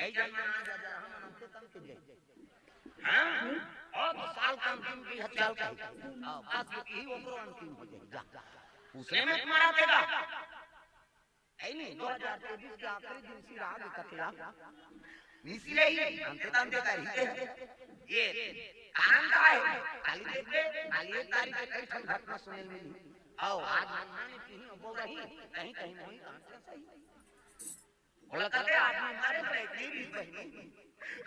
कई जन में आ जा हम नमते तम के गए हां और तो साल का अंतिम की हत्याल का बस ही ओकरो अंतिम हो जाए जा उसने में तुम्हारा देगा है नहीं 2023 के आखिरी दिन सी रात कतला निसी रही अंते तम के करी ये कारण का है खाली देख दे खाली एक तारीख के कई ठन घटना सुनने मिली आओ आज मनमाने कहीं बोल रही कहीं कहीं नहीं कांटे सही बोला कहते आदमी मारे पर एक भी बहनी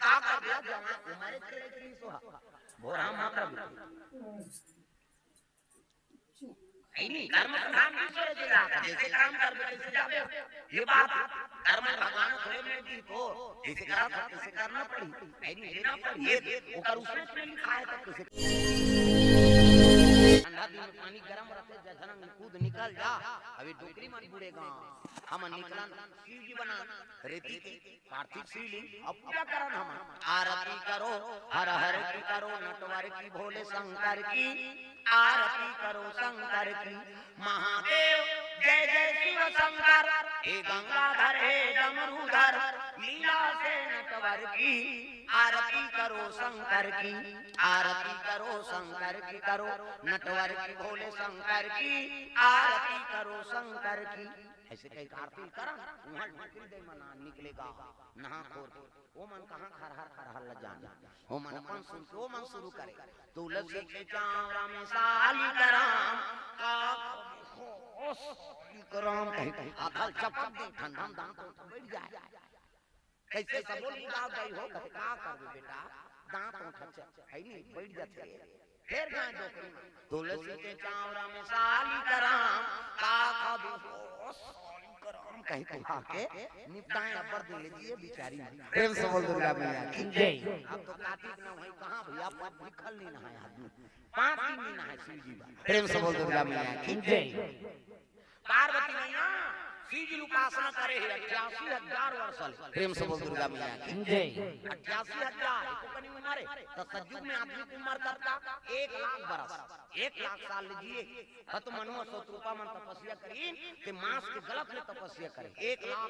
का कर दिया जमा हमारे तेरे की सोहा भोरा मात्रा भी नहीं कर्म प्रधान ईश्वर जी का जैसे काम कर वैसे जावे ये बात कर्म भगवान थोड़े में दी को जैसे करा था कैसे करना पड़ी नहीं लेना पड़ी ये ऊपर उसने लिखा है तो कैसे ठंडा दिन में पानी गरम रहते जधन कूद निकल जा अभी डोकरी मन बुड़ेगा हम निकलन शिव जी बना रेती के पार्थिव शिवलिंग अब क्या करन हम आरती करो हर हर की करो नटवर की भोले शंकर की आरती करो शंकर की महादेव जय जय शिव शंकर हे गंगाधर हे डमरूधर लीला से नटवर की आरती करो शंकर की आरती करो शंकर की करो नटवर की भोले शंकर की आरती करो शंकर की ऐसे कई आरती करा वहां ढोकरी दे मना निकलेगा नहा खोर वो मन कहां खरहर ल जान वो मन अपन सुन वो मन शुरू करे तुलसी के चावरा में साली कराम का कराम कहे अथल चपक दे ठंडा दांत बैठ जाए कैसे सब लोग गाँव गई हो का कर दे बेटा दांत उठ है नहीं बैठ जाते फिर गाय डोकरी तुलसी के चावरा में साली कराम का खादू कराम कहीं कहा के निपटाएं अबर दे लीजिए बेचारी प्रेम से बोल दुर्गा मैया की जय अब तो कार्तिक न होई कहां भैया पर निकल नहीं नहाए आदमी 5 दिन नहीं नहाए शिव जी प्रेम से बोल दुर्गा मैया की जय पार्वती मैया शिव जी उपासना करे है 88000 वर्ष प्रेम से बोल दुर्गा मैया की जय 88000 को कनी मारे तो सज्जुग में आदमी की उम्र करता 1 लाख बरस 1 लाख साल लीजिए खत मनुआ शत्रुपा मन तपस्या करी के मांस के गलत में तपस्या करे 1 लाख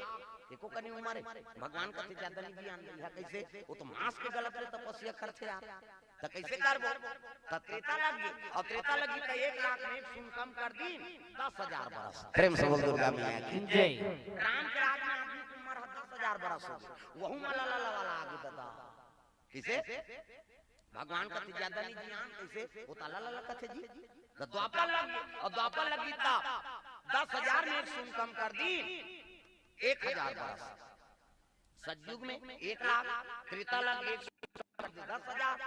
देखो कनी उम्र भगवान का से ज्यादा नहीं ज्ञान दिया कैसे वो तो मांस के गलत में तपस्या करते यार तो कैसे करबो तो त्रेता लगी और त्रेता लगी तो 1 लाख में सुन कम कर दी 10000 बरस प्रेम से बोल दुर्गा मैया की जय राम के राज में आदमी की उम्र 10000 बरस हो गई वहु वाला वाला आगे दादा किसे भगवान का से ज्यादा नहीं ज्ञान कैसे वो ताला लाला कथे जी तो द्वापर लगी और द्वापर लगी ता 10000 में सुन कम कर दी 1000 बरस सतयुग में 1 लाख त्रेता लग 100,000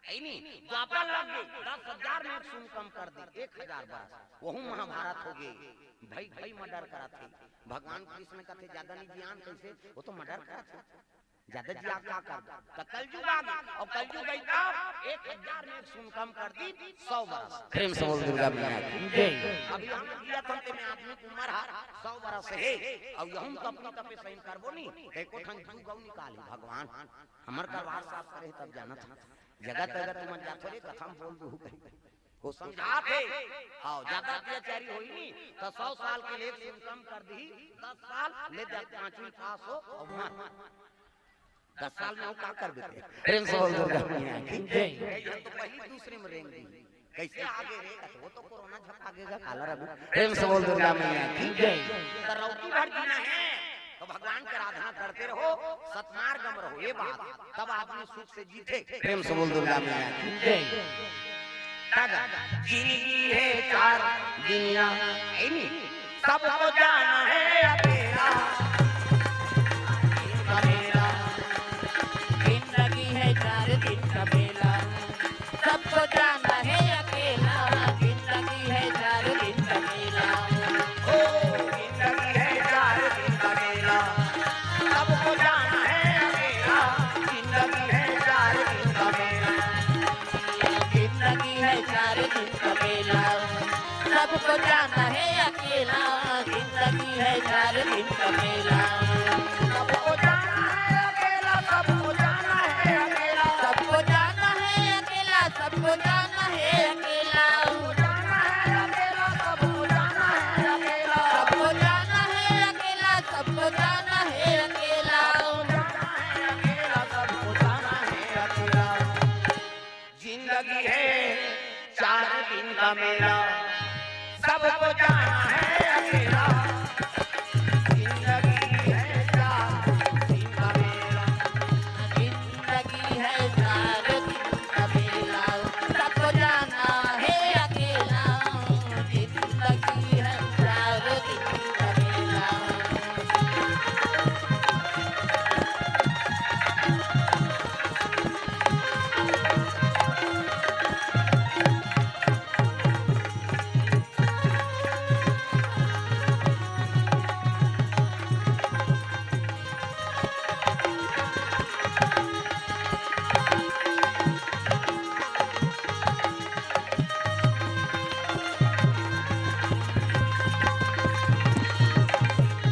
है नहीं द्वापर लग 10,000 में सुन कम कर दी 1000 बरस वहु महाभारत हो गई भाई भाई मर्डर करा थे भगवान कृष्ण का थे ज्यादा नहीं ज्ञान कैसे वो तो मर्डर करा थे ज्यादा जी आप क्या कर तो कलयुग आ गया और कलयुग गई तब 1000 में सुन कम कर दी 100 बरस प्रेम से बोल दुर्गा मैया की जय अभी हम दिया था में आदमी की उम्र 100 बरस है और हम तो अपनी तपे सही करबो नहीं एको ठन जू गौ निकाली भगवान हमर दरबार साफ करे तब जाना था जगत अगर तुम जातो रे कथा बोल दू वो समझाते आओ ज्यादा अत्याचारी होई नहीं तो 100 साल के लिए सुन कम कर दी 10 साल ले 5वीं पास हो और मर 10 साल में हम क्या कर देते प्रेम से बोल दुर्गा मैया की जय तो पहली दूसरे में रहेंगे कैसे आगे रहेगा वो तो कोरोना झप आगेगा काला रवि प्रेम से बोल दुर्गा मैया की जय तो रौकी भर जीना है तो भगवान की आराधना करते रहो सतमार्गम रहो ये बात तब आदमी सुख से जीते प्रेम से बोल दुर्गा मैया की जय जिंदगी है 4 दुनिया है नहीं सबको जाना है अकेला जिंदगी है 4 दिन का मेला सबको जाना है अकेला जिंदगी है 4 दिन का मेला ओ जिंदगी है 4 दिन का मेला सबको जाना है अकेला जिंदगी है 4 दिन का मेला जिंदगी है 4 दिन का मेला सबको जाना है अकेला जिंदगी है 4 दिन का मेला सबको जाना है अकेला सबको जाना है अकेला सबको जाना है अकेला सबको जाना है अकेला जाना है अकेला सबको जाना है अकेला सबको जाना है अकेला सबको जाना है अकेला जाना है का मेला सबको जाना है अकेला जिंदगी है चार दिन का मेला जिंदगी है चार दिन का मेला सबको जाना है अकेला जिंदगी है चार दिन का मेला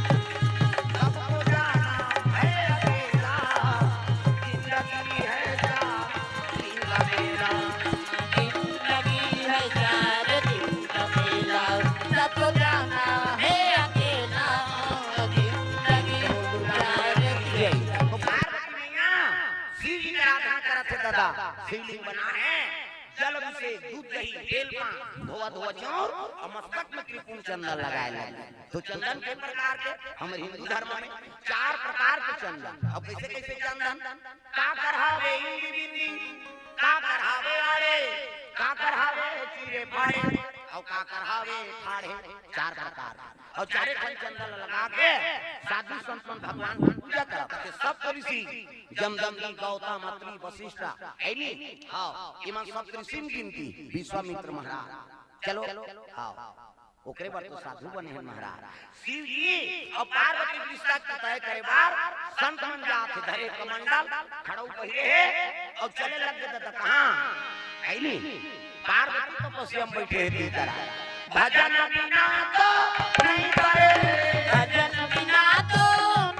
सबको जाना है अकेला जिंदगी है चार दिन का मेला जिंदगी है चार दिन का मेला सबको जाना है अकेला जिंदगी चार दिन तो पार्वती मैया शिव जी का आराधना करत है दादा शिवलिंग बना है जल से दूध दही बेल पान धोआ धोआ चौर और मस्तक में त्रिपुण चंदन लगाए लगे तो चंदन के प्रकार के हमारे हिंदू धर्म में 4 प्रकार के चंदन अब कैसे कैसे चंदन का करहावे इंदी बिंदी का करहावे आड़े का करहावे चीरे फाड़े और का करहावे फाड़े 4 प्रकार और चारे खंड चंदन लगा के साधु संत भगवान की पूजा करते सब ऋषि जमदग्नि गौतम अत्रि वशिष्ठ ऐनी हां इमान सब ऋषि गिनती विश्वामित्र महाराज चलो हां ओकरे बार तो साधु बने हैं महाराज शिव जी और पार्वती रिश्ता के तय करे बार संत मन जात धरे कमंडल खड़ौ पहिरे है और चले लगे दादा कहां ऐनी पार्वती तो पसियम बैठे है ती तरह भजन बिना तो नहीं करे भजन बिना तो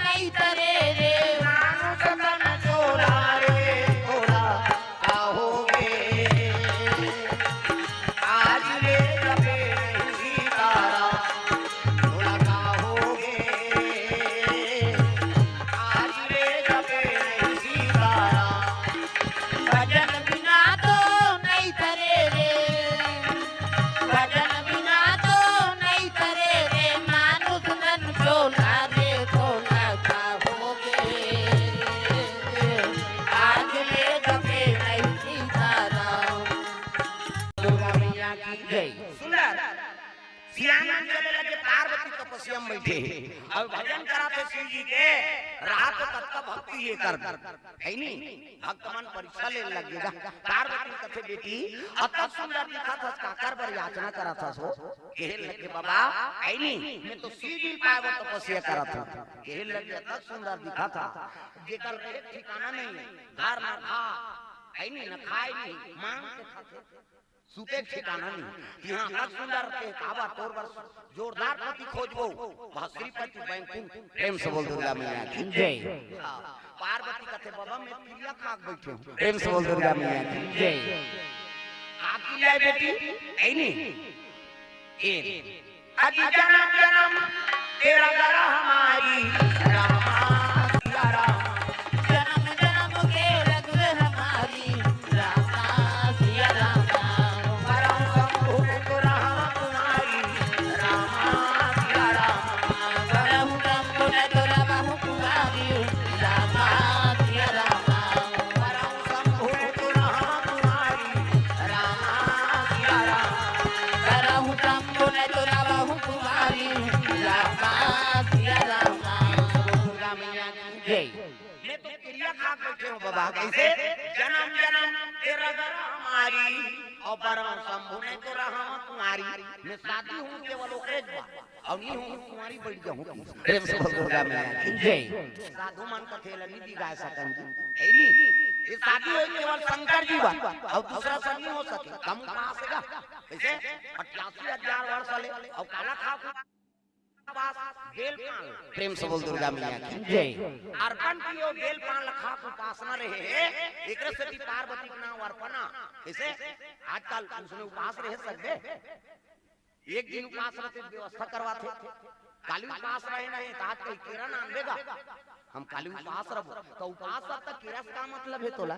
नहीं तरे रे मानुष तन चोरा रे थोड़ा कहोगे आज रे जबे सीतारा थोड़ा कहोगे आज रे जबे सीतारा भजन बिना तो नहीं तरे रे भजन बिना तो नहीं तरे रे मानुष तन चोला रे थोड़ा कहोगे आज ले जबे नहीं सीताराम दुर्गा मैया की जय सुंदर सियाना चले लगे पार्वती तपस्या में बैठे और भजन कराते शिव जी के रात तक का भक्ति ये कर है नहीं भक्त मन परीक्षा ले लगेगा पार्वती कथे बेटी अतः सुंदर दिखा था काकर बर याचना करा था सो कहे लगे बाबा है नहीं मैं तो शिव जी पाए तपस्या करा था कहे लगे अतः सुंदर दिखा था जेकर रहे ठिकाना नहीं घर ना खा है नहीं न खाए नहीं मांग के खाते सुते ठिकाना नहीं यहाँ हर सुंदर के काबा तोर बर जोरदार पति खोजबो वह श्रीपति बैंकुंठ प्रेम से बोल दुर्गा मैया की जय पार्वती कथे बाबा मैं क्रिया खाक बैठे हूँ प्रेम से बोल दुर्गा मैया की जय आपकी जय बेटी ऐ नहीं ए अजी जन्म जन्म तेरा गरा हमारी रामा सिया राम जन्म जन्म के रघु हमारी रामा सिया रामा परम शंभु तो राम कुमारी रामा सिया राम परम शंभु ने तो राम कुमारी रामा सिया रामा परम शंभु तो राम कुमारी रामा सिया राम परम शंभु ने तो राम कुमारी रामा सिया रामा दुर्गा मैया की जय मैं तो क्रिया खाक बैठे हूँ बाबा कैसे जन्म जन्म तेरा गरा हमारी और परम शंभु ने तो रहा तुम्हारी मैं शादी हूँ केवल ओकरे बा और नहीं हूँ तुम्हारी बैठ जाऊँ प्रेम से बोल दुर्गा मैया की जय साधु मन का खेल नहीं गाय सकन है नहीं ये शादी हो केवल शंकर जी बा और दूसरा सब नहीं हो सके कम कहाँ से गा कैसे 88,000 वर्ष वाले और काला खा बेल पान प्रेम से बोल दुर्गा मैया की जय अर्पण कियो बेल पान लखा उपासना रहे एकरे से भी पार्वती के नाम अर्पणा कैसे आजकल उसने उपास रहे सकते एक दिन उपास रहते व्यवस्था करवाते काली उपास रहे नहीं तो आज कल किरण आन देगा हम काली उपास रहो तो उपास तक किरस का मतलब है तोला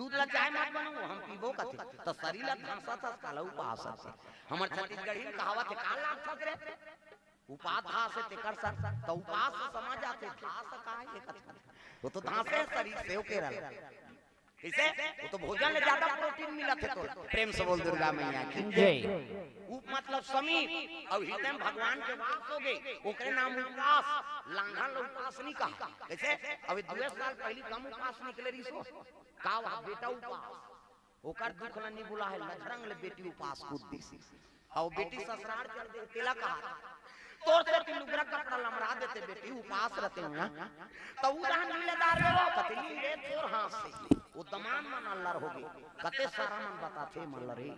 दूध ला चाय मत बनाओ हम पीबो कथे तो शरीर ला धांसा था काला उपास है हमर छत्तीसगढ़ी में कहावत है काला ठकरे उपास था से तेकर सर तो उपास समझ आते धास का है कथा वो तो धांसे शरीर से ओके रहा कैसे वो तो भोजन में ज्यादा प्रोटीन मिला थे तो प्रेम से बोल दुर्गा मैया की जय उप मतलब समीप और हृदय भगवान के वास हो गए ओकरे नाम उपवास लांघन उपवास नहीं कहा कैसे अभी 2 साल पहले कम उपवास निकले रही सो का बेटा उपवास ओकर दुख न नहीं बुला है लखरंग ले बेटी उपवास कूद दी और बेटी ससुराल चल दे तेला कहा तोर से तीन लुगरा कपड़ा लमरा देते बेटी उपवास रहते हो ना तो उदाहरण मिलेदार रो कतली रे तोर हाथ से वो दमान मन अल्लाह हो गई कते सारा मन बताते मन रे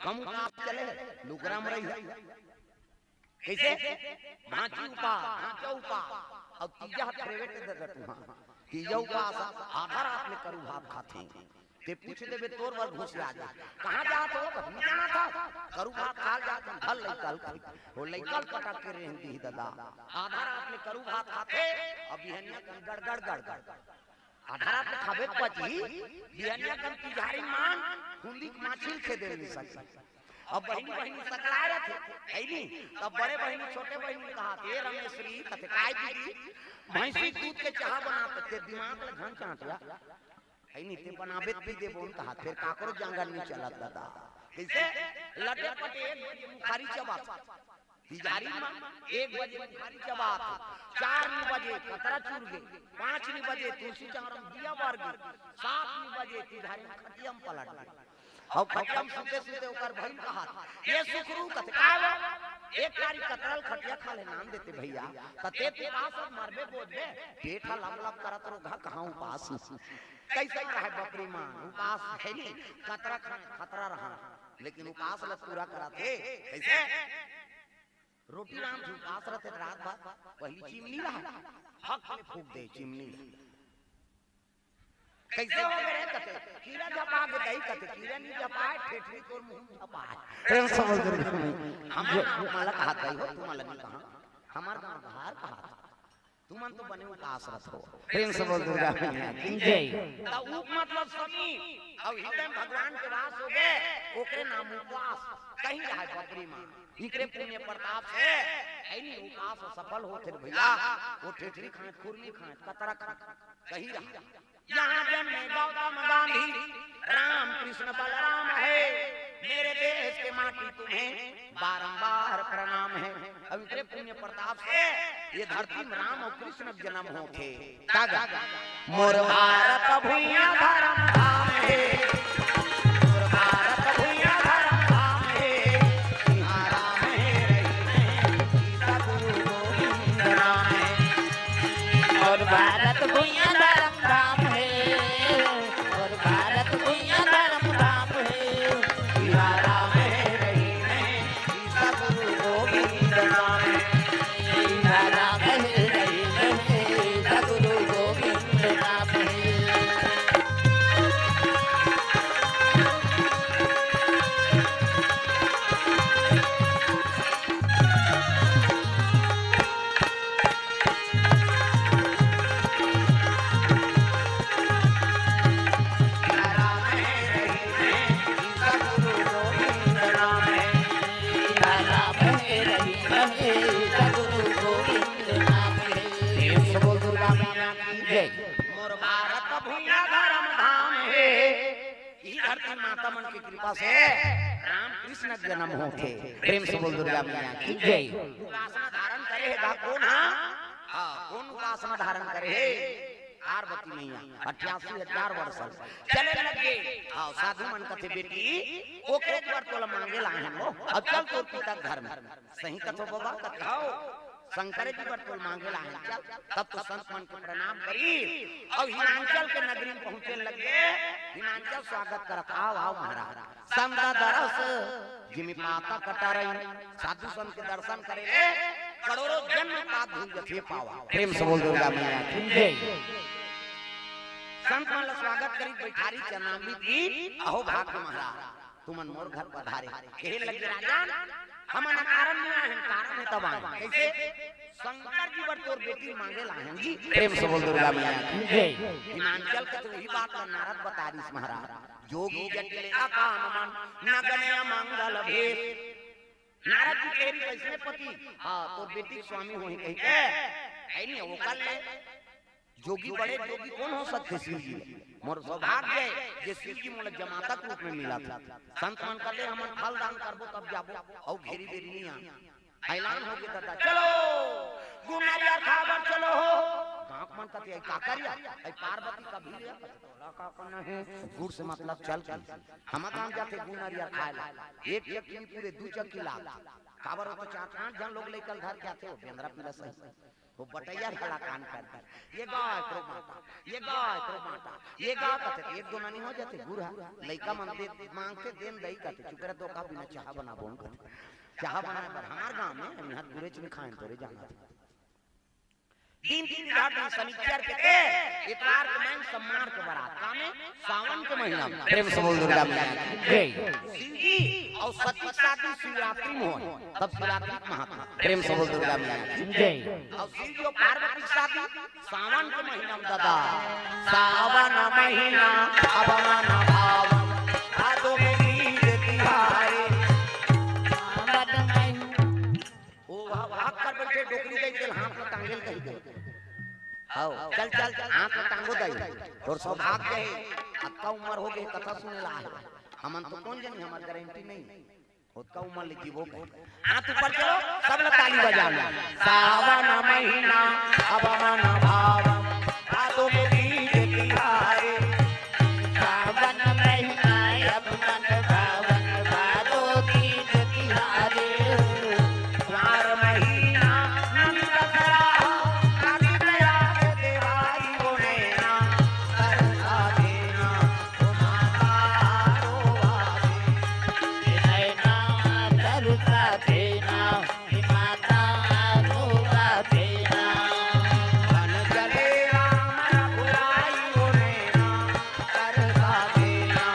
कम काम चले लुगरा में रही कैसे भांची भांचा और तीजा फेवरेट दे दे तू तीजा उपास आधा रात में करू भात खाते ते पूछ देबे तोर वर घुस आ जा कहां जात हो नहीं जाना था करू भात खा जात भल लइकल हो लइकल पटक के रहती दादा आधा रात में करू भात खाते अब बिहनिया गड़ गड़ गड़ गड़ आधा रात में खाबे पची बिहनिया कम तिजारी मान हुंदी माछिल खे दे नहीं सकती अब बहनी सकला रहे थे ऐ नहीं तब बड़े बहनी छोटे बहनी कहा हे रमेश्वरी कथे काय दीदी भैंसी दूध के चाह बनाते ते दिमाग में घन चाटिया ऐ नहीं ते बनाबे भी दे बोल कहा फिर काकरो जंगल नहीं चलत दादा कैसे लटे पटे मुखारी चबात तिजारी में 1 बजे मुखारी चबात 4 बजे कतरा चूर गए 5 बजे तुलसी चारम दिया बार गए 7 बजे तिजारी खटियम पलट गए और खटियम सुते सुते ओकर भई कहा ये सुखरू कथे का एक कारी कतरल खटिया खा ले नाम देते भैया कते ते पास मरबे बोझबे पेठा लब लब करत रहो कहां उपास कैसे रहा बकरी मां उपास है नहीं कतरा खतरा रहा लेकिन उपास ल पूरा कराते कैसे रोटी राम उपास रहते रात भर पहली चिमनी रहा हक में फूक दे चिमनी कैसे हो गए कते कीड़ा झपा के दई कते कीड़ा नहीं झपाए ठेठरी तोर मुंह झपाए प्रेम समझ हम माला कहा गई हो तुम लगी कहां हमार गांव बाहर कहा तुमन तो बने उपास रथ हो प्रेम से बोल दुर्गा मैया की जय तो उप मतलब समी और हृदय भगवान के वास हो गए ओकरे नाम उपवास कहीं रहा बकरी मां इकरे पुण्य प्रताप से ऐनी उपास सफल होते भैया वो ठेठरी खाए खुरली खाए कतरा कहीं रहा यहाँ जन्मे गौतम गांधी राम कृष्ण बलराम है मेरे देश के माटी तुम्हें बारंबार प्रणाम है अब इतने पुण्य प्रताप से ये धरती में राम और कृष्ण जन्म होते मोर भारत भूइया धर्म धाम है मोर भारत भूइया धर्म धाम है यहाँ राम है सीता गुरु गोविंद राम है और भारत भूइया धर्म धाम है और भारत भूइया धर्म धाम है यहाँ राम है सीता गुरु गोविंद राम है यहाँ राम है सीता गुरु गोविंद राम है मोर भारत भूइया धर्म धाम है ई धरती माता मन की कृपा से राम कृष्ण जन्म होते प्रेम से बोल दुर्गा मैया की जय उपासना धारण करे है कौन हां कौन उपासना धारण करे है पार्वती मैया 88,000 वर्ष चले लगे हां साधु मन कथे बेटी ओके एक बार तोला मांगे लाए हो अब चल तोर पिता घर में सही कथो बाबा कथाओ शंकर जी पर तोल मांगे लाए तब तो संत मन को प्रणाम करी और हिमाचल के नगरी में पहुंचे लगे हिमाचल स्वागत करत आओ आओ महाराज संता दरस जिमि माता कटा रही साधु संत के दर्शन करे करोड़ों जन्म पाप धुल जथे पावा प्रेम से बोल दुर्गा मैया की जय संत मन स्वागत करी बैठारी चरणामृत दी अहो भाग महाराज तुमन मोर घर पधारे कहे लगे राजा हमन कारण में है कारण है तब कैसे शंकर जी बर तोर बेटी मांगे लाहन जी प्रेम से बोल दुर्गा मैया की जय। हिमांचल के तो वही बात का नारद बता रही महाराज जोगी जटिल अकाम मन नगने मंगल भेष। नारद जी तेरी कैसे पति हां तो बेटी स्वामी होई कही के है नहीं वो कर ले। जोगी बड़े जोगी कौन हो सकते शिव जी मोर सौभाग्य है जे शिव जी मोला जमाता के रूप में मिला था। संत मन कहले हमन फल दान करबो तब जाबो और घेरी बेरी नहीं आ ऐलान हो के दादा चलो गुनरिया खाबर चलो हो गांव मन कहते है काकरिया ऐ पार्वती का भी लिया का करना है गुड़ से मतलब चल हम गांव जाते गुनरिया खाए एक एक की पूरे दू चक्की ला खाबर हो तो 4-5 जन लोग लेकर घर के आते हो बेंद्रा पीला सही वो बटैया खड़ा कान करता ये गाय करो माता ये गाय करो माता ये गाय कहते एक दो नानी हो जाते गुरा लइका मन दे मांगते देन दई कहते चुकरा दो का बिना चाह बना बोन कहते चाह बनाए पर हमार गांव में हम यहां गुरेच में खाएं तोरे जाना दिन रात शनिचर के इतवार के मैं सम्मान के बारात का में सावन के महीना में प्रेम से बोल दुर्गा मैया की जय। शिव जी और सती साथी शिवरात्रि में हो तब शिवरात्रि महात्मा प्रेम से बोल दुर्गा मैया की जय। और शिव जी और पार्वती साथी सावन के महीना में दादा सावन महीना अवमान भाव हाथों में गीत तिहारे ओ भाग कर बैठे डोकरी गई चल हाथ में टांगेल कही दे आओ चल चल हाथ में टांगो दई और सौभाग्य है अक्का उम्र हो गई कथा सुने ला है हमन तो कौन जानी हमार गारंटी नहीं उसका उम्र ले जीवो हाथ ऊपर चलो सब लोग ताली बजाना सावन महीना अवमान भाव हाथों में गीत तिहारे सावन महीना अवमान भावन भादो गीत तिहारे चार महीना नंद करा काली दया देवाई बोलेना करसा देना ओ माता रोवावे नैना दरुका देना माता रोवा देना बन चले राम रघुराई बोलेना करसा देना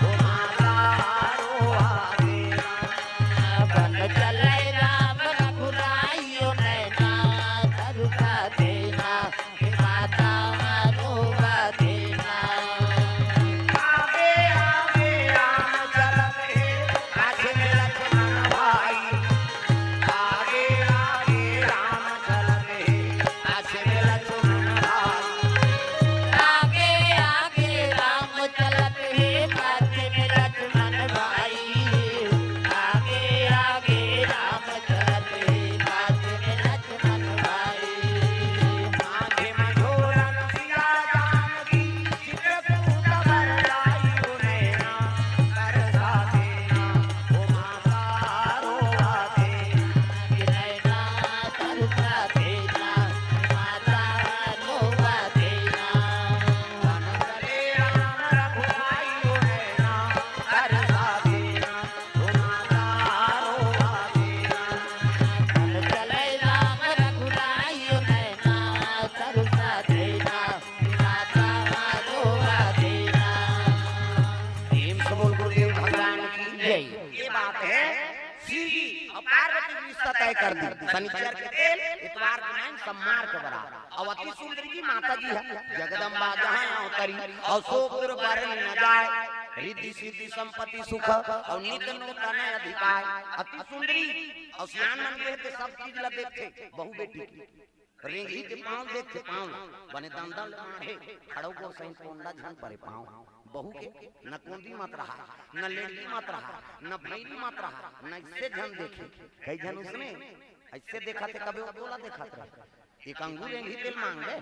ओ माता रोवावे बन चले राम रघुराइयो नैना दरुका देना माता रोवा देना आगे आगे राम चलते आगे में लक्ष्मण भाई आगे आगे राम चलते आगे में लक्ष्मण भाई आगे आगे राम चलत है पाछे में लक्ष्मण भाई आगे आगे राम चलत है पाछे में लक्ष्मण भाई आगे मझोरन सिया जानकी चित्रकूट बरलाई नैना करसा देना ओ माता रोवा देना नैना दरुका देना माता रोवा देना बन चले राम रघुराई नैना करसा देना ओ माता रोवा देना बन चले राम रघुराइयो नैना दरुका देना माता रोवा देना प्रेम से बोल गुरुदेव भगवान की जय। ये बात है शिव जी और पार्वती की रिश्ता तय कर दी शनिचर के तेल इतवार के दिन सम्मार के बराबर अवती सुंदरी की माता जी है जगदम्बा जहाँ अवतरी और सो पुर बारे न जाए रिद्धि सिद्धि संपत्ति सुख और नित नूतन अधिकार अति सुंदरी और स्नान मन के तो सब चीज ला देखते बहु बेटी की रेंगी के पांव देखते पांव बने दंदल मारे खड़ो को सही कोंडा झन परे पांव बहू के न कोंदी मत रहा न लेडी मत रहा न भैरी मत रहा न इससे झन देखे कई झन उसने ऐसे देखा थे कभी वो बोला देखा था एक अंगूर एंगी तेल मांग ले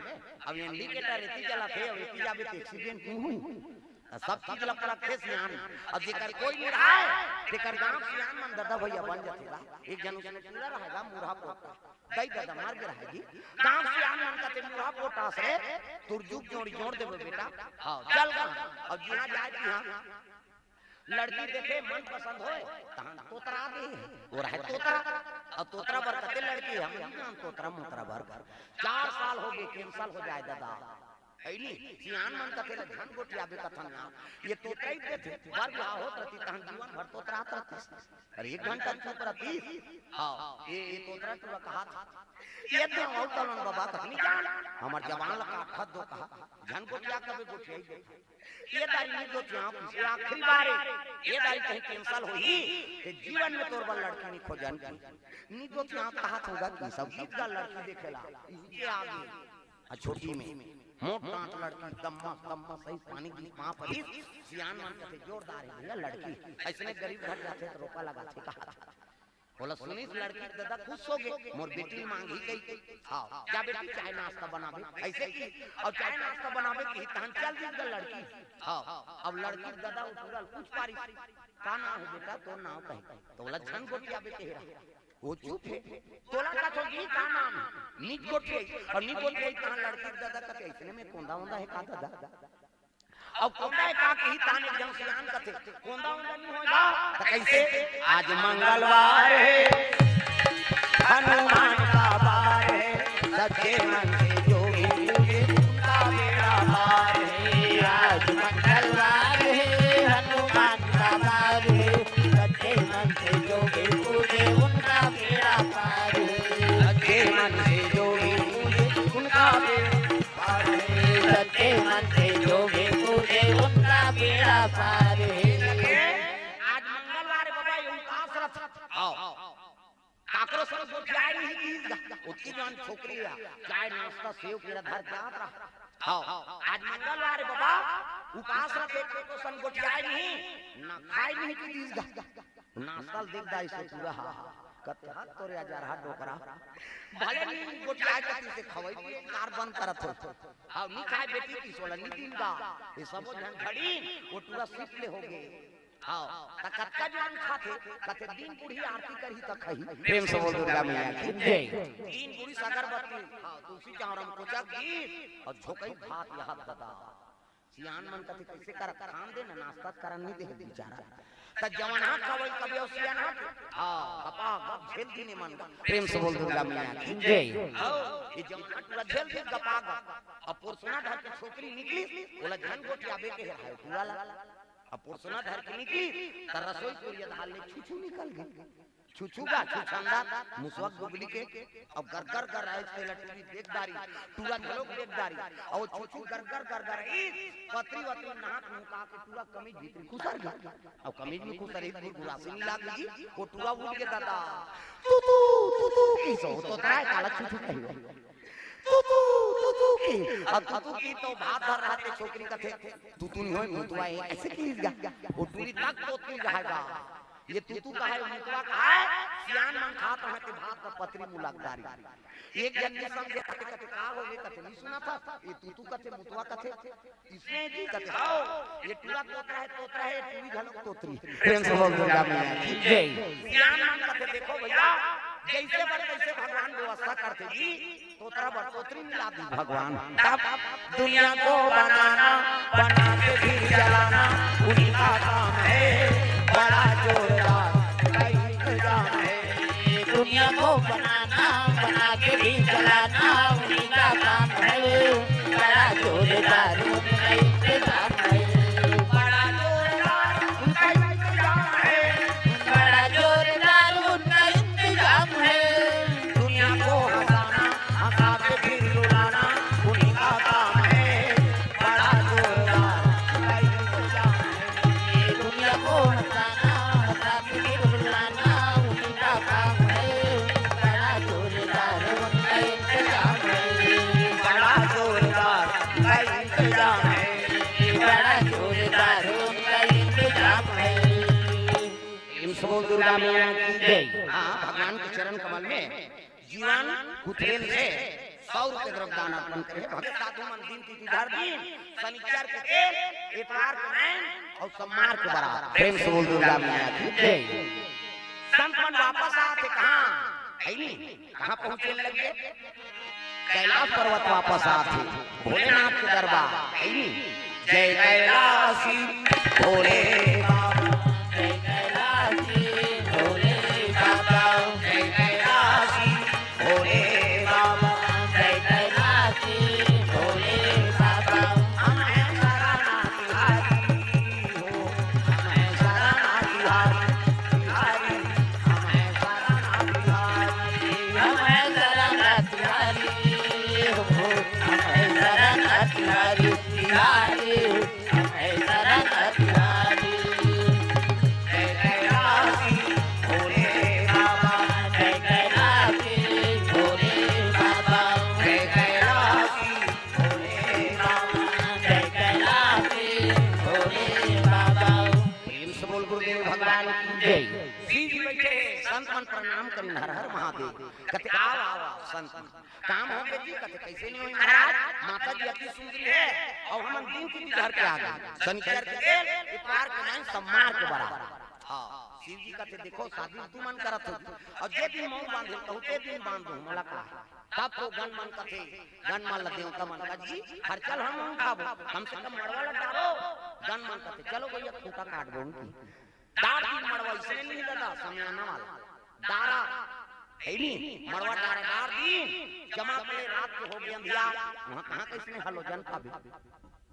अब इंडिकेटर रेती जला थे अब रेती जाबे तो एक्सीडेंट नहीं हुई सब चीज लग रखे सियान अब जेकर कोई नहीं रहा है तेकर गांव सियान मन दादा भैया बन जातेगा एक जन उसने पूरा रहेगा मुरहा पोटा दई दादा मार के रहेगी गांव सियान मन का ते मुरहा पोटा से तुरजुक जोड़ी जोड़ देबे बेटा हां चल गा अब जहां जाए कि हां लड़की देखे मन पसंद होए तहां तोतरा दे वो रहे तोतरा अब तोतरा बर कते लड़की हम नाम तोतरा मोतरा बर 4 साल हो गए कैंसल हो जाए दादा है नहीं सियान मन कथे धन गोटिया बे कथन ना ये तोतराई पे थे बार बियाह होत रहती तहन जीवन भर तोतरा रहती अरे 1 घंटा चुप रहती हां ये तोतरा तो कहा ये तो औतलन बाबा कथनी जान हमर जवान लका खद दो कहा धन गोटिया कबे गोटिया ये दाई नहीं गोटिया से आखिरी बार ये दाई कहीं कैंसिल होई ते जीवन में तोर बल लड़का नहीं खोजन नी गोटिया कहा होगा कि सब गीत का लड़की देखेला ये आगे आ छोटी में मोट डांट लड़की दम्मा दम्मा सही पानी की मां पड़ी सियान मन के जोरदार है भैया लड़की ऐसने गरीब घर जाते तो रोका लगा थे कहा बोला सुनी लड़की दादा खुश हो गए मोर बेटी मांगी गई हां क्या बेटी चाय नाश्ता बनावे ऐसे की और चाय नाश्ता बनावे की तहन चल दी लड़की हां अब लड़की दादा उठल कुछ पारी का नाम है बेटा तो नाम कहे तो बोला झन गोटिया बेटे है वो चुप है तोला का तो की का नाम नीच गोटे और नीच गोटे कहां लड़की दादा का कैसे में कोंदा होंदा है का दादा अब कोंदा है का की ताने जंग सियान कथे कोंदा होंदा नहीं होगा तो कैसे आज मंगलवार है हनुमान का बार है सच्चे मन से जो भी पूजे उनका बेड़ा पार है आज मंगलवार है हनुमान का बार है सच्चे मन से जो भी पूजे उनका बेड़ा पार है सच्चे मन से जो भी पूजे उनका बेड़ा पार है सच्चे मन से जो भी पूजे उनका बेड़ा पार है आज मंगलवार बाबा उनका रथ आओ काकरो सर को चाय नहीं की उसकी जान छोकरी है चाय नाश्ता सेव के धर के आ रहा आओ आज मंगलवार बाबा उपास रखे को सन गोटियाई नहीं ना खाई नहीं की दीस नाश्ता देख दाई से पूरा कत हाथ तोरे हजार हाथ डोकरा भले नहीं गोटियाई कती से खवई कार बंद करत हो हां नी खाए बेटी की सोला नी दिन का ये सब जन खड़ी वो पूरा सिप ले हो गए हां त कत्का जन खाते कते दिन पूरी आरती करही त खही प्रेम से बोल दुर्गा मैया की जय दिन पूरी अगरबत्ती हां तुलसी चावरम को जगी और झोकई भात यहां दादा सियान मन कथे कैसे कर खान दे ना नाश्ता करन नहीं दे बेचारा त जवाना खवई कबे ओ सियान हां अपा गप झेल दिने मन प्रेम से बोल दुर्गा मैया की जय ये जवाना पूरा झेल दे गपा अब पुरसुना धर के छोकरी निकली बोला धन गोटिया बे के है पूरा अब पुरसुना धर के निकली त रसोई पूरी धाल ले छुछु निकल गई छुछुगा छुछंदा मुसवक गुगली के अब गरगर कर रहा है से लटकी देखदारी पूरा झलोक देखदारी और छुछु गरगर कर पत्री वत्री नाक मुका के पूरा कमीज भीतर खुसर गया अब कमीज में खुसर एक गुरासी नहीं लाग गई वो टूरा उठ के दादा तू किसो तो तराय काला छुछु कहियो तू की अब तू की तो भात धर रहा थे छोकरी का थे तू नहीं होय मुतवा ऐसे की गया वो टूरी तक तो तू जाएगा ये तू का है मुतवा का है सियान मन खात है के भात का पत्री मुलाकारी एक जन ने समझे कथे का हो गए कथे नहीं सुना था ये तू कथे मुतवा कथे इसमें जी कथे आओ ये टूरा तोतरा है टूरी झलक तोतरी प्रेम से बोल दुर्गा मैया की जय सियान मन कथे देखो भैया जैसे बर कैसे भगवान व्यवस्था करते जी तोतरा बर तोतरी मिला दी भगवान तब दुनिया को बनाना बना के भी जलाना उन्हीं का काम है बड़ा जोरदार इंतजाम है दुनिया को बनाना बना के भी चलाना उन्हीं का काम है बड़ा जोरदार उनका इंतजाम है बड़ा जोरदार उनका इंतजाम है बड़ा जोरदार उनका इंतजाम है दुनिया को हंसाना हंसा के फिर रुलाना उन्हीं का काम है बड़ा जोरदार उनका इंतजाम है दुनिया को हंसाना हंसा के फिर रुलाना उन्हीं का काम है बड़ा जोरदार उनका इंतजाम है बड़ा जोरदार उनका इंतजाम है बड़ा जोरदार उनका इंतजाम है दुर्गा मैया की जय हाँ भगवान के चरण कमल में जीवन कुथेल से 100 रुपए द्रव्यदान अर्पण करे भक्त साधु मन दिन तिथिवार दिन शनिचर के तेल इतवार के नैन और सोमवार के बराबर प्रेम से बोल दुर्गा मैया की जय संत मन वापस आते कहां है नहीं कहां पहुंचे लगे कैलाश पर्वत वापस आते भोलेनाथ के दरबार है नहीं जय कैलाशी भोले बाबा जय कैलाशी भोले बाबा जय कैलाशी भोले बाबा जय कैलाशी भोले बाबा जय शिव जी बैठे संत मन प्रणाम करी हर हर महादेव कहते आओ आओ संत काम हो गए जी कहते कैसे नहीं हुई महाराज माता जी अति सुंदरी है और हम दिन की घर के आ गए शनिचर के दिन इतवार के दिन सम्मान के बराबर हां शिव जी कहते देखो शादी तू मन करत हो और जे दिन मऊ बांधे कहते दिन बांध दो मला का तब तो गन मन कथे गन मन लदेव तमन का जी खर्चल हम खाबो कम से कम मड़वाला डालो गन मन कथे चलो भैया खूंटा काट दो उनकी दार दिन मड़वा इसने नहीं दादा समयाना वाला दारा है नहीं मड़वा दार दिन जमा करे रात को हो गया अंधिया वहां कहां किसने हलोजन का भी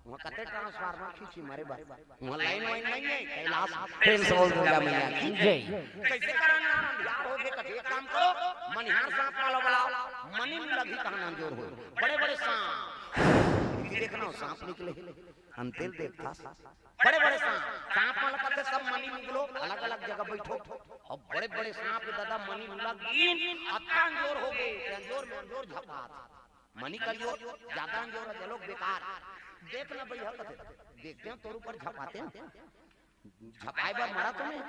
वहां कते ट्रांसफार्मर खींची मारे बात वहां लाइन वाइन नहीं है कैलाश प्रेम से बोल दूंगा मैया की जय कैसे करना अंधिया हो गए कते एक काम करो मनिहार सांप वाला बुलाओ मनी में लगी कहां जोर हो बड़े बड़े सांप देखना सांप निकले अंतिल देखता बड़े बड़े सांप वाला कहते सब मनी निकलो अलग अलग जगह बैठो और बड़े बड़े सांप दादा मनी लगी अत्ता जोर हो गए जोर में जोर झपात मनी का जोर ज्यादा जोर है चलो बेकार देखना भैया कहते देखते हैं तोर ऊपर झपाते हैं झपाए बार मरा तो नहीं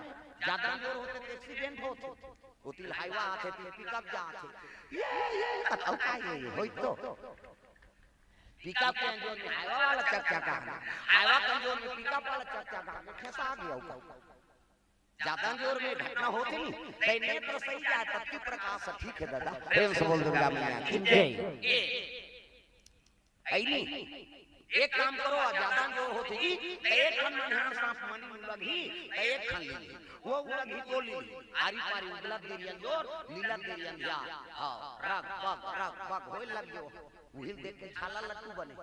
ज्यादा जोर होते तो एक्सीडेंट होते उतिल हाईवा आते थे पिकअप जा आते ये बताओ क्या ये होई तो पिकअप के अंजोर में हाईवा वाला चकचका हाईवा के अंजोर में पिकअप वाला चकचका कैसा आ गया ऊपर ज्यादा जोर में घटना होती नहीं कहीं नेत्र सही जाए तब की प्रकाश ठीक है दादा प्रेम से बोल दूंगा मैया की जय आई नहीं एक काम करो ज्यादा जोर होती जी एक खन मनिहार सांप मनी लगी एक खन ली वो लगी तो ली आरी पारी उगला देरियन जोर नीला देरियन या हां रग पग होय लग गयो उहिल देख के छाला लट्टू बने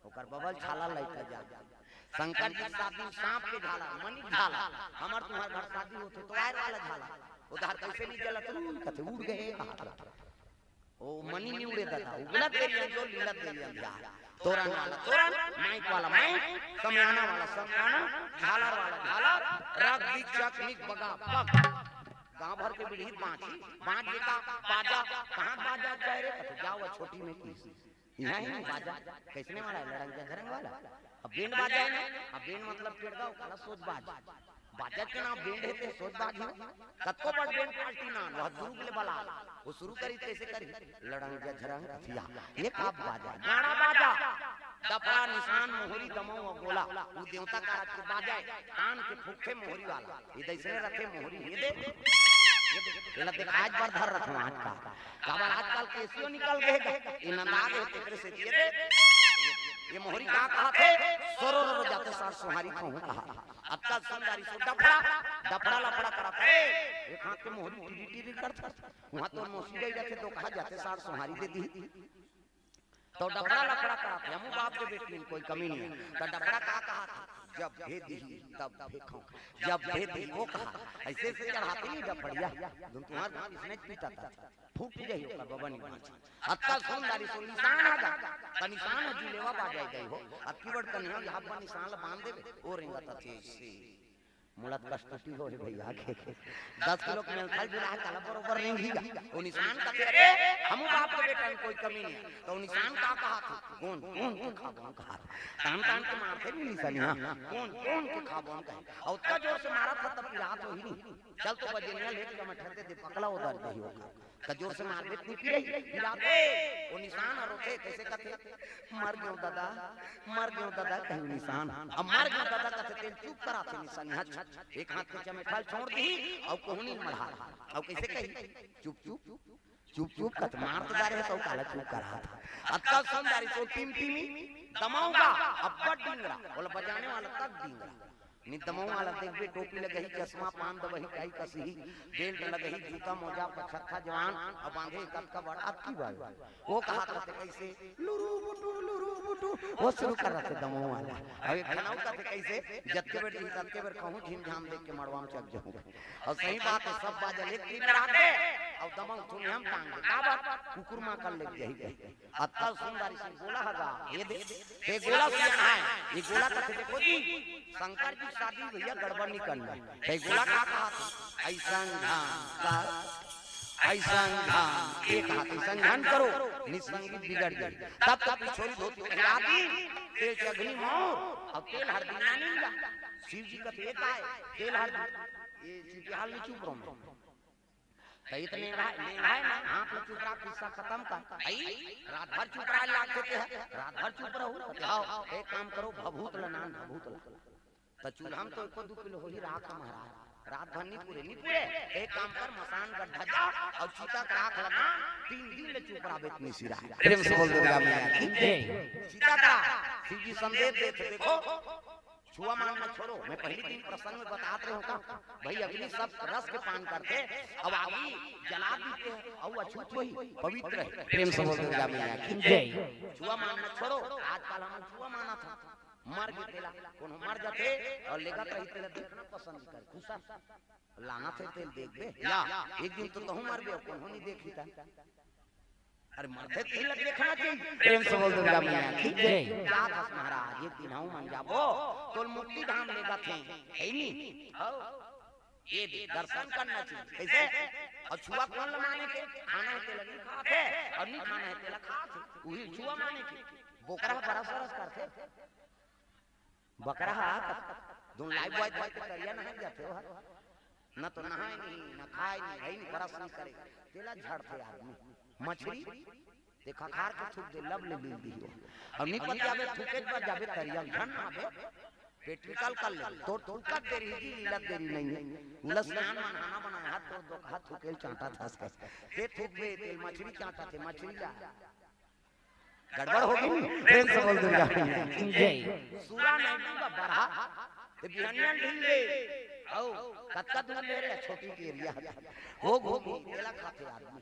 ओकर बबल छाला लइका जा शंकर जी शादी सांप के झाला मनी झाला हमर तुम्हार घर शादी होते तो आयर वाला झाला उधर कैसे नहीं जलत कहते उड़ गए ओ मनी नहीं उड़े दादा उगला देरियन जो लीला देरियन जा तोरण वाला तोरण माइक वाला माइक समयाना वाला समयाना झालर वाला झालर रग दीक्षक निक बगा पग गांव भर के बिरही बांच देता बाजा कहां बाजा चाहे रे कहते जाओ छोटी में की यहां ही बाजा कैसने वाला है लड़ंग झरंग वाला अब बैंड बाजा है ना अब बैंड मतलब पेड़गांव काला सोच बाजा बाजा के नाम बैंड है ते सोच बाजी कत्तो बड़ बैंड पार्टी ना वह गुरु के बला वो शुरू करी कैसे करी लड़ंग झरंग थिया ये काप बाजा गाना बाजा दफा निशान मोहरी दमो और गोला वो देवता का राज के बाजा है कान के फूके मोहरी वाला ये दैसे रखे मोहरी ये देख आज बार धर रखो आज का काबर आजकल केसियो निकल गए इन नाग होते से ये मोहरी का कहा थे सरोरो जाते सार सुहारी कहूं कहा अक्का संदारी से डफड़ा लफड़ा करा थे एक हाथ के मोहरी टीरी टीरी करता वहां तो मोसी गई जाते तो कहा जाते सार सुहारी दे दी तो डफड़ा लफड़ा करा थे हम बाप के बेटे में कोई कमी नहीं तो डफड़ा का कहा था जब भेद दी तब देखो जब भेद दी वो कहा ऐसे से चढ़ाते नहीं डफड़िया तुम तुम्हार इसने पीटा था फूट जाई ओकर बबन अक्का सुंदरी सो निशान आगा त निशान जी लेवा बा जाई गई हो अक्की बड़ कन्या यहां पर निशान बांध देबे ओ रेंगा तथे से मुलत कष्टटी हो रे भैया के 10 किलो के मेल जुड़ा काला बरोबर नहीं भीगा ओ निशान का तेरे हमू बाप के बेटा में कोई कमी नहीं तो निशान का कहा था कौन के खाबो कहा तान के मारते नहीं निशान हां कौन के खाबो कहा और उतना जोर से मारा था तब रात हो ही नहीं चल तो बजनिया लेके जब ठहरते दे पकड़ा उधर नहीं होगा कजोर से मार दे नहीं रही गिराते वो निशान और उठे कैसे कहते मर गयो दादा कहीं निशान अब मर गयो दादा कहते तेल चुप कराते निशान हाथ एक हाथ के चमेठाल छोड़ दी और कोहनी मढ़ा और कैसे कही चुप कत मार तो दारे तो काला चुप करा था अक्का संदारी सो टिमटिमी दमाऊंगा अब बड़ डिंगरा बोला बजाने वाला तक डिंगरा निदमों वाला देखबे टोपी लगही चश्मा पान दबही काई कसही बेल्ट लगही जूता मोजा पछक्का जवान अब बांधे कब का बड़ा आपकी बात वो कहा करते कैसे लुरु बुटू वो शुरू कर रहे थे दमों वाला अबे खनाऊ कहते कैसे जत्के बेर कहूं झिम झाम देख के मड़वा में चक जाऊं और सही बात है सब बाजा एक तीन रात दे और दमों तुम हम टांग दे का बात कुकुर मां कर ले यही अत्ता सुंदरी से गोला हगा ये गोला किया है ये गोला कहते देखो जी शंकर जी शादी भैया गड़बड़ नहीं करना है गोला का कहा था ऐसा एक हाथ संघन करो निसंगी बिगड़ गई तब छोरी धोती आदि तेल से अग्नि मोर और तेल हरदी नहीं शिव जी का तेल है तेल हरदी ये चिटिहाल में चुप रहो तो इतने रहा ना हाथ में चुप रहा किस्सा खत्म का आई रात भर चुप रहा लाग देते हैं रात भर चुप रहो आओ एक काम करो भभूत ला नान भभूत ला तो चूल्हा में तो 1-2 किलो हो ही राख महाराज रात भर नहीं पूरे एक काम कर मसान गड्ढा जा और चीता का राख लगा 3 दिन ले चुप रहा इतनी सिरा प्रेम से बोल दुर्गा मैया की जय चीता का शिव जी संदेश देते देखो छुआ मानना छोड़ो मैं पहले दिन प्रसंग में बताते रहता भाई अग्नि सब रस के पान करते अब आगी जला देते और अछूत वही पवित्र है प्रेम से बोल दुर्गा मैया की जय छुआ मानना छोड़ो आजकल हम छुआ माना था मर गए तेला कोनो मर जाते और लेगा रही तेला देखना पसंद कर खुशा लाना थे तेल देख बे या एक दिन तो तहु मर गए कोनो नहीं देखी था अरे मरते तेल देखना चाहिए प्रेम से बोल दुर्गा मैया की जय क्या था महाराज एक दिन हूं मान जाबो तो मुक्ति धाम लेगा थे है नी ये दर्शन करना चाहिए कैसे और छुआ कौन माने के खाना है तेल नहीं खाते और नहीं खाना है तेल खाते वही छुआ माने के बोकरा बरस करते बकरा तुम लाइव बॉय बॉय के करिया नहीं जाते हो न तो नहाए नहीं न खाए नहीं भाई नहीं बरस नहीं करे तेला झड़ते आदमी मछली देखा खार के थूक दे लब ले ली दी और निकल जावे थूके पर जावे करिया झन आवे पेट निकाल कर ले तो का तेरी ही लग देरी नहीं उलस स्नान नहाना बनाया हाथ तो दो हाथ थूके चाटा था के थूक दे तेल मछली चाटा थे मछली ला गड़बड़ हो गई प्रेम से बोल दुर्गा जय सूरा नहीं का बड़ा ते बिहनियन ढीले औ कतकत ले रे छोटी के एरिया हो तेला खाते आदमी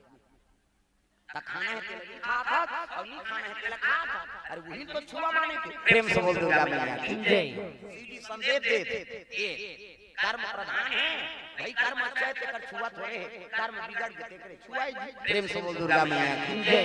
ता खाना है तेला खाता और नहीं खाना है तेला खाता अरे वही तो छुआ माने के प्रेम से बोल दुर्गा मैया की जय सीधी संदेश दे ये कर्म प्रधान है भाई कर्म अच्छा है तेकर छुआ थोड़े कर्म बिगड़ गए तेरे छुआ प्रेम से बोल दुर्गा मैया की जय।